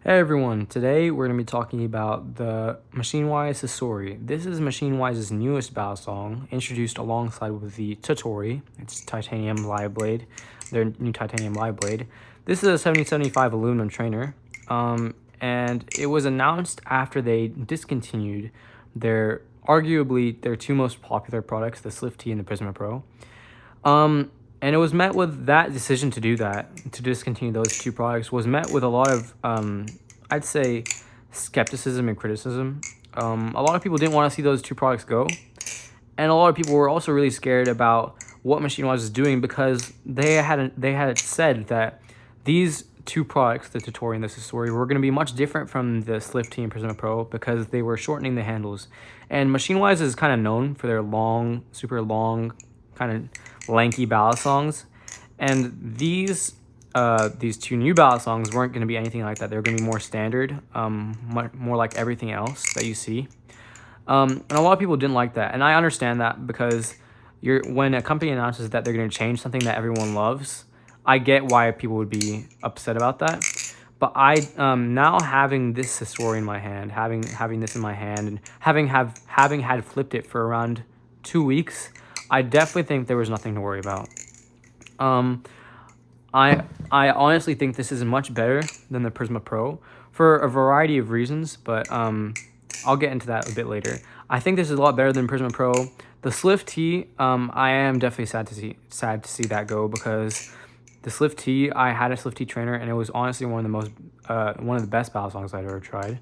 Hey everyone, today we're going to be talking about the MachineWise Sasori. This is MachineWise's newest battle song, introduced alongside with the Sasori. It's titanium live blade, their new titanium live blade. This is a 7075 aluminum trainer, and it was announced after they discontinued arguably their two most popular products, the Swift T and the Prisma Pro. And it was met with that decision to do that, to discontinue those two products, was met with a lot of, I'd say, skepticism and criticism. A lot of people didn't want to see those two products go. And a lot of people were also really scared about what MachineWise was doing because they had said that these two products, the Tutori and the Sasori, were going to be much different from the Swift T and Prisma Pro because they were shortening the handles. And MachineWise is kind of known for their long, super long, kind of lanky ballad songs, and these two new ballad songs weren't going to be anything like that. They were going to be more standard, more like everything else that you see. And a lot of people didn't like that, and I understand that because when a company announces that they're going to change something that everyone loves, I get why people would be upset about that. But I now having this Sasori in my hand, having this in my hand, and having had flipped it for around 2 weeks, I definitely think there was nothing to worry about. I honestly think this is much better than the Prisma Pro for a variety of reasons, but I'll get into that a bit later. I think this is a lot better than Prisma Pro. The Swift T, I am definitely sad to see that go because the Swift T, I had a Swift T trainer and it was honestly one of the best battle songs I've ever tried.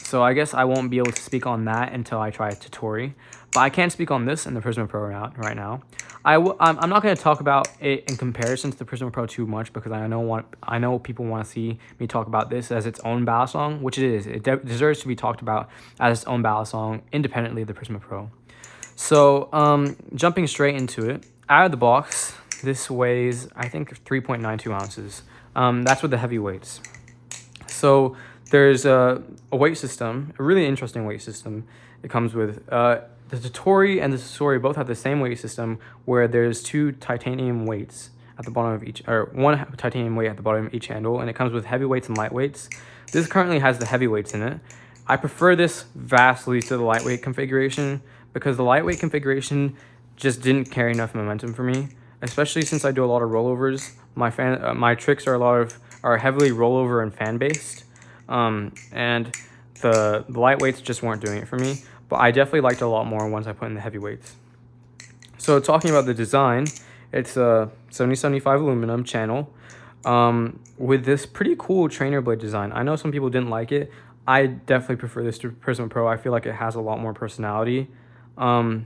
So I guess I won't be able to speak on that until I try Tutori. But I can speak on this and the Prisma Pro right now. I'm not going to talk about it in comparison to the Prisma Pro too much because I know people want to see me talk about this as its own battle song, which it is. It deserves to be talked about as its own battle song independently of the Prisma Pro. So jumping straight into it, out of the box, this weighs, I think, 3.92 ounces. That's with the heavy weights. So there's a weight system, a really interesting weight system. It comes with the Tutori and the Sasori both have the same weight system where there's two titanium weights at the bottom of each, or one titanium weight at the bottom of each handle, and it comes with heavy weights and light weights. This currently has the heavy weights in it. I prefer this vastly to the lightweight configuration because the lightweight configuration just didn't carry enough momentum for me, especially since I do a lot of rollovers. My tricks are heavily rollover and fan based. And the lightweights just weren't doing it for me, but I definitely liked it a lot more once I put in the heavyweights. So talking about the design, it's a 7075 aluminum channel with this pretty cool trainer blade design. I know some people didn't like it. I definitely prefer this to Prisma Pro. I feel like it has a lot more personality. And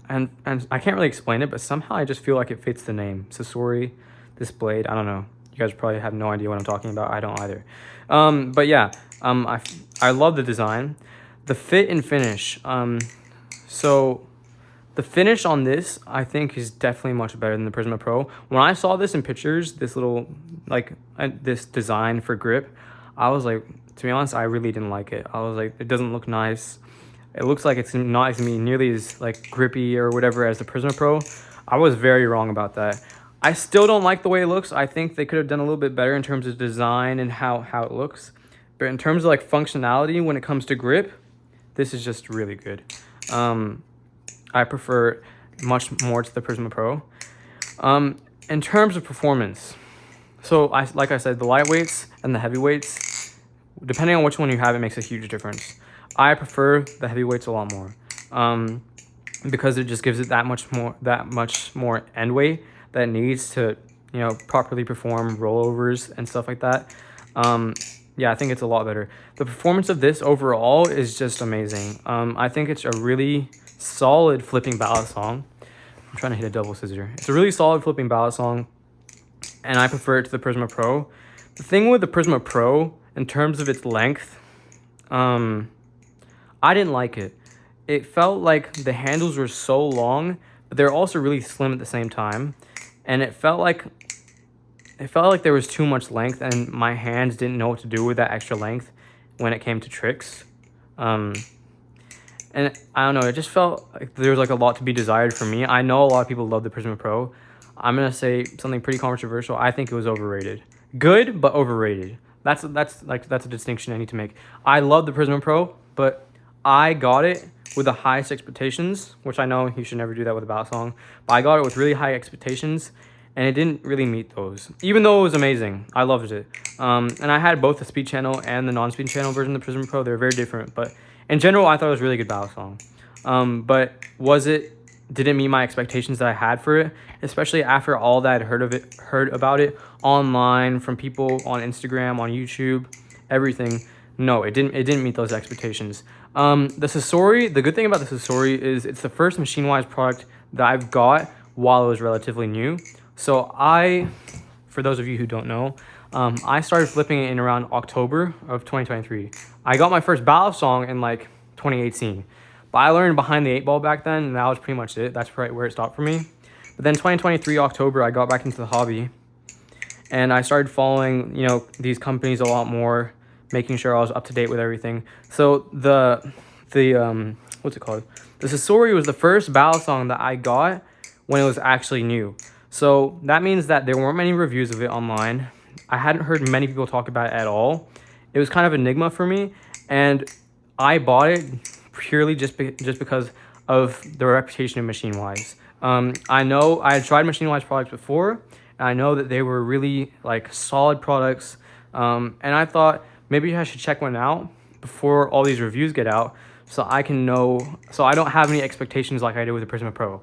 I can't really explain it, but somehow I just feel like it fits the name. Sasori, this blade, I don't know. You guys probably have no idea what I'm talking about. I don't either. But yeah, I love the design. The fit and finish. So the finish on this, I think, is definitely much better than the Prisma Pro. When I saw this in pictures, this little, this design for grip, I was like, to be honest, I really didn't like it. I was like, it doesn't look nice. It looks like it's not going to be nearly as grippy or whatever as the Prisma Pro. I was very wrong about that. I still don't like the way it looks. I think they could have done a little bit better in terms of design and how it looks. But in terms of functionality when it comes to grip, this is just really good. I prefer much more to the Prisma Pro. In terms of performance, so like I said, the lightweights and the heavyweights, depending on which one you have, it makes a huge difference. I prefer the heavyweights a lot more because it just gives it that much more end weight that it needs to, properly perform rollovers and stuff like that. Yeah, I think it's a lot better. The performance of this overall is just amazing. I think it's a really solid flipping ballad song. I'm trying to hit a double scissor. It's a really solid flipping ballad song, and I prefer it to the Prisma Pro. The thing with the Prisma Pro, in terms of its length, I didn't like it. It felt like the handles were so long, but they're also really slim at the same time. And it felt like there was too much length, and my hands didn't know what to do with that extra length when it came to tricks. And I don't know, it just felt like there was a lot to be desired for me. I know a lot of people love the Prisma Pro. I'm gonna say something pretty controversial. I think it was overrated. Good, but overrated. That's a distinction I need to make. I love the Prisma Pro, but I got it with the highest expectations, which I know you should never do that with a ballad song, but I got it with really high expectations, and it didn't really meet those, even though it was amazing. I loved it. And I had both the speed channel and the non-speed channel version of the Prisma Pro. They're very different, but in general, I thought it was a really good ballad song. But did it meet my expectations that I had for it, especially after all that I'd heard about it online from people on Instagram, on YouTube, everything. No, it didn't meet those expectations. The Sasori, the good thing about the Sasori is it's the first MachineWise product that I've got while it was relatively new. So for those of you who don't know, I started flipping it in around October of 2023. I got my first ballad song in like 2018. But I learned behind the 8 ball back then, and that was pretty much it. That's right where it stopped for me. But then 2023 October, I got back into the hobby, and I started following, these companies a lot more, making sure I was up to date with everything. So what's it called? The Sasori was the first ballad song that I got when it was actually new. So that means that there weren't many reviews of it online. I hadn't heard many people talk about it at all. It was kind of an enigma for me, and I bought it purely just because of the reputation of MachineWise. I know I had tried MachineWise products before, and I know that they were really like solid products. And I thought maybe I should check one out before all these reviews get out, so I don't have any expectations like I did with the Prisma Pro.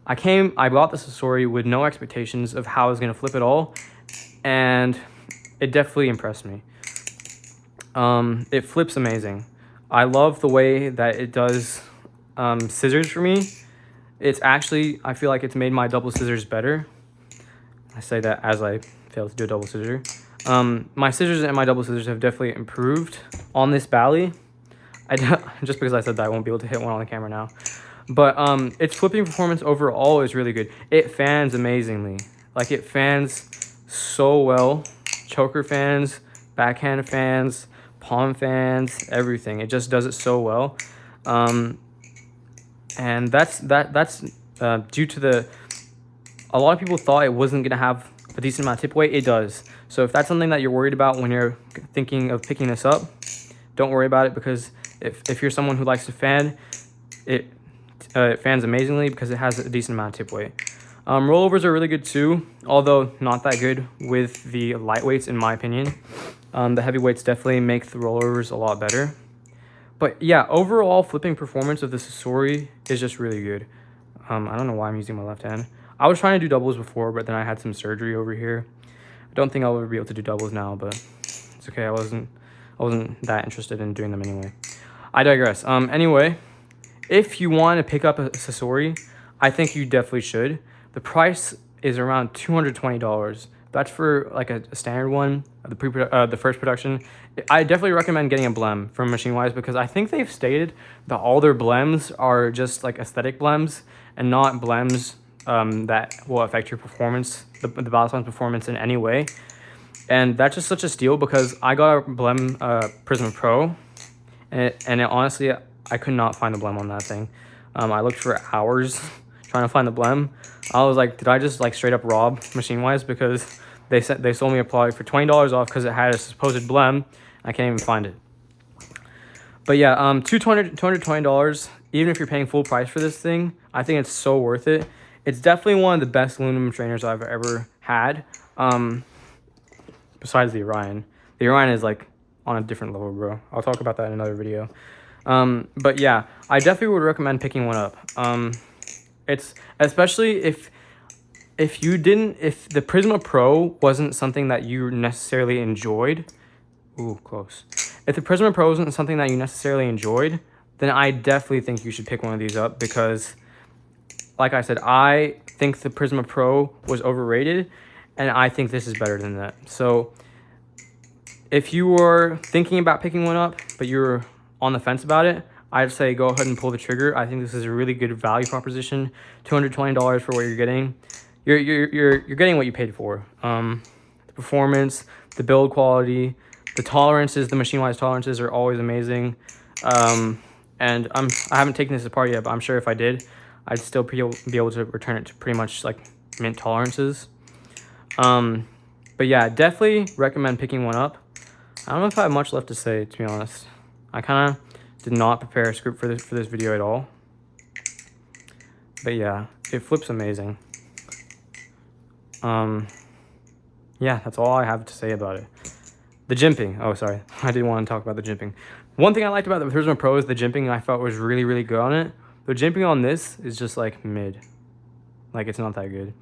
I bought the Sasori with no expectations of how I was gonna flip it all, and it definitely impressed me. It flips amazing. I love the way that it does scissors for me. I feel like it's made my double scissors better. I say that as I fail to do a double scissor. My scissors and my double scissors have definitely improved on this Bally. Just because I said that, I won't be able to hit one on the camera now. But its flipping performance overall is really good. It fans amazingly. Like, it fans so well. Choker fans, backhand fans, palm fans, everything. It just does it so well. And that's due to a lot of people thought it wasn't gonna have a decent amount of tip weight. It does. So if that's something that you're worried about when you're thinking of picking this up, don't worry about it, because if you're someone who likes to fan, it fans amazingly because it has a decent amount of tip weight. Rollovers are really good too, although not that good with the lightweights in my opinion. The heavyweights definitely make the rollovers a lot better. But yeah, overall flipping performance of the Sasori is just really good. I don't know why I'm using my left hand. I was trying to do doubles before, but then I had some surgery over here. I don't think I'll ever be able to do doubles now, but it's okay. I wasn't that interested in doing them anyway. I digress. Anyway, if you want to pick up a Sasori, I think you definitely should. The price is around $220. That's for like a standard one, the first production. I definitely recommend getting a blem from MachineWise, because I think they've stated that all their blems are just like aesthetic blems and not blems that will affect your performance, the ballad song's performance in any way. And that's just such a steal, because I got a blem Prisma Pro, and honestly, I could not find the blem on that thing. I looked for hours trying to find the blem. I was like, did I just like straight up rob MachineWise? Because they sold me a product for $20 off because it had a supposed blem. I can't even find it. But yeah, $220, even if you're paying full price for this thing, I think it's so worth it. It's definitely one of the best aluminum trainers I've ever had. Besides the Orion. The Orion is like on a different level, bro. I'll talk about that in another video. But yeah, I definitely would recommend picking one up. It's especially if the Prisma Pro wasn't something that you necessarily enjoyed. Ooh, close. If the Prisma Pro isn't something that you necessarily enjoyed, then I definitely think you should pick one of these up, because like I said, I think the Prisma Pro was overrated, and I think this is better than that. So if you were thinking about picking one up, but you're on the fence about it, I'd say go ahead and pull the trigger. I think this is a really good value proposition. $220 for what you're getting. You're getting what you paid for. The performance, the build quality, the tolerances, the MachineWise tolerances are always amazing. And I haven't taken this apart yet, but I'm sure if I did, I'd still be able to return it to pretty much like mint tolerances. But yeah, definitely recommend picking one up. I don't know if I have much left to say, to be honest. I kind of did not prepare a script for this video at all. But yeah, it flips amazing. Yeah, that's all I have to say about it. The jimping. Oh, sorry. I didn't want to talk about the jimping. One thing I liked about the Prisma Pro is the jimping I felt was really, really good on it. The jimping on this is just like mid. Like, it's not that good.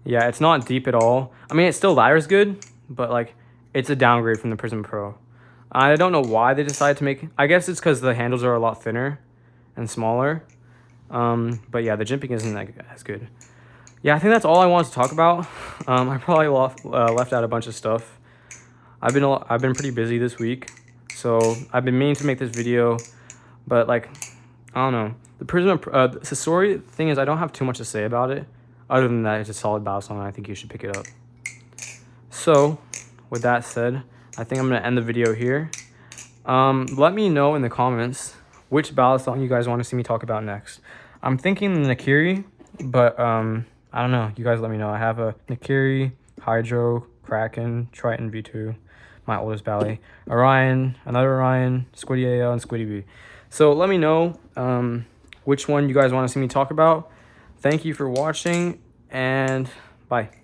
Yeah, it's not deep at all. I mean, it still ladders good, but like, it's a downgrade from the Prisma Pro. I don't know why they decided to make... I guess it's because the handles are a lot thinner and smaller. But yeah, the jimping isn't as good. Yeah, I think that's all I wanted to talk about. I probably left out a bunch of stuff. I've been pretty busy this week, so I've been meaning to make this video, but like, I don't know. The Sasori thing is, I don't have too much to say about it. Other than that, it's a solid battle song, and I think you should pick it up. So, with that said, I think I'm gonna end the video here. Let me know in the comments which battle song you guys want to see me talk about next. I'm thinking Nakiri, but I don't know. You guys let me know. I have a Nakiri, Hydro, Kraken, Triton V2, my oldest ballet, Orion, another Orion, Squiddy AL, and Squiddy B. So let me know which one you guys want to see me talk about. Thank you for watching, and bye.